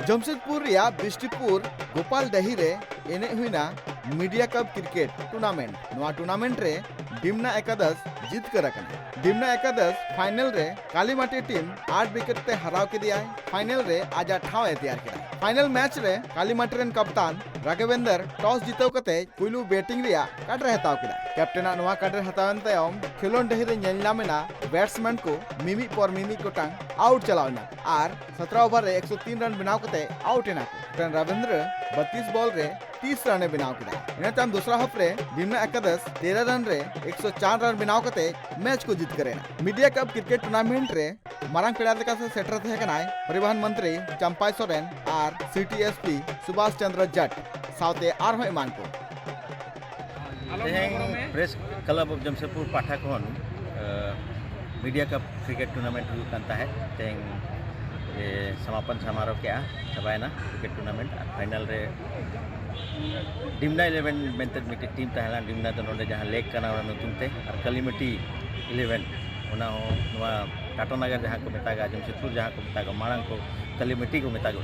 जमशेदपुर या बिष्टुपुर गोपाल डही रे एने हुईना मीडिया कप क्रिकेट टूर्नामेंट। नवा टूर्नामेंट रे डिमना एकादश जीत कर रखना। डिमना एकादश फाइनल रे कालीमाटी टीम 8 विकेट ते हराव के दिया है। फाइनल रे आज ठाव तैयार किया। फाइनल मैच रे कालीमाटी रेन कप्तान राघवेंद्र टॉस जीतव कते पुलू बैटिंग रिया काडरे हताव किया। कैप्टन नवा काडरे हतावन तायम खेलोन डही रे नेलनामेना बैट्समैन को मिमी पर मिमी गोटांग आउट चलावना और 17 ओवर रे 103 रन बनाव कते आउट एना को। कैप्टन राघवेंद्र 32 बॉल रे 30 रन बनाव किया। इना ताम दूसरा हाफ रे डिमना एकादश 13 रन रे 104 रन बनाव कते मैच को जीत करेना। मीडिया कप क्रिकेट टूर्नामेंट रे मारांग पेड़ा लेका से सेटर थे कनाय परिवहन मंत्री चंपाई सोरेन और सीटीएसपी सुभाष चंद्र जट साउते आर हो ईमान को प्रेस क्लब ऑफ जमशेदपुर पाठा खन मीडिया कप क्रिकेट टूर्नामेंट हुई कांता है तें समापन समारोह के चबायना क्रिकेट टूर्नामेंट फाइनल रे डिमना 11 मेंते मिट्टी टीम तहला डिमना तो नोडे जहां लेक कना नुतुमते और कलीमटी 11 उना हो टाटानगर जहाँ को मेतागा जमशेदपुर जहाँ को मेतागा मांग को कलीमटी को मेतागा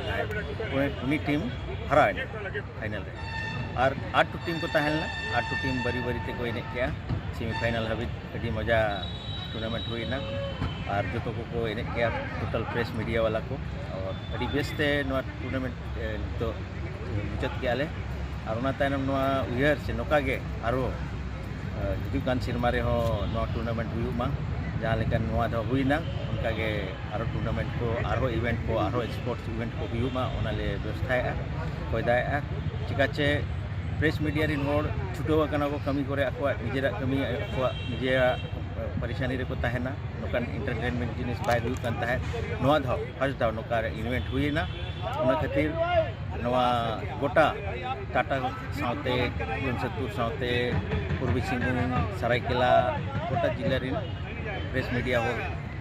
उन्हीं टीम हरा फाइनल रे और 8 टीम को तहलना 8 टीम बरी बरी ते कोई क्या सेमीफाइनल हबी मजा टूर्नामेंट हुई ना और जो को एने क्या टोटल प्रेस मीडिया वाला को और अभी बेस्ते टूर्नामेंट तो मुचाद के आले और उयर से नौका के और हिजुकान सिरमा रे हो टूर्नामेंट हुई जहाँ लेकिन हुईना उनका के आरो टूर्नामेंट को आरो इवेंट को आरो स्पोर्ट्स इवेंट को हुआ उनाले व्यवस्था कोयदा चिकाचे प्रेस मीडिया रिन होड़ छुटो को कमी करे अको निजेरा कमी अको निजेरा परेशानी रे को तहना नोकान एंटरटेनमेंट जिनिस बाय हुई कान ताहे नोआ धाव फर्स्ट धाव नोका इवेंट हुईना उना खातिर नोआ गोटा टाटा साउते जमशेदपुर साउते पूर्वी सिंहभूम सरायकेला गोटा जिला रिन प्रेस मीडिया हो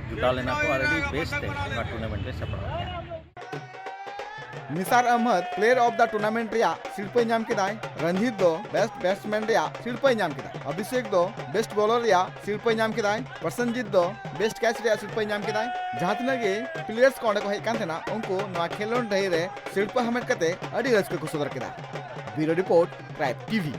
जुटा लेना को ऑलरेडी बेस्ट है टूर्नामेंट में सफल। Nisar Ahmad player of the tournament रिया शिल्पे नाम किदाय। रणजीत दो बेस्ट बैट्समैन रिया शिल्पे नाम किदाय। अभिषेक दो बेस्ट बॉलर रिया शिल्पे नाम किदाय। प्रसन्नजीत दो बेस्ट कैच रिया शिल्पे नाम किदाय। जहां तिना गे प्लेयर्स को को हेकान थेना उनको नवा खेलोन ढई रे शिल्पे हमेट कते अडी रस्क को सदर किदा। Bureau report tribe TV.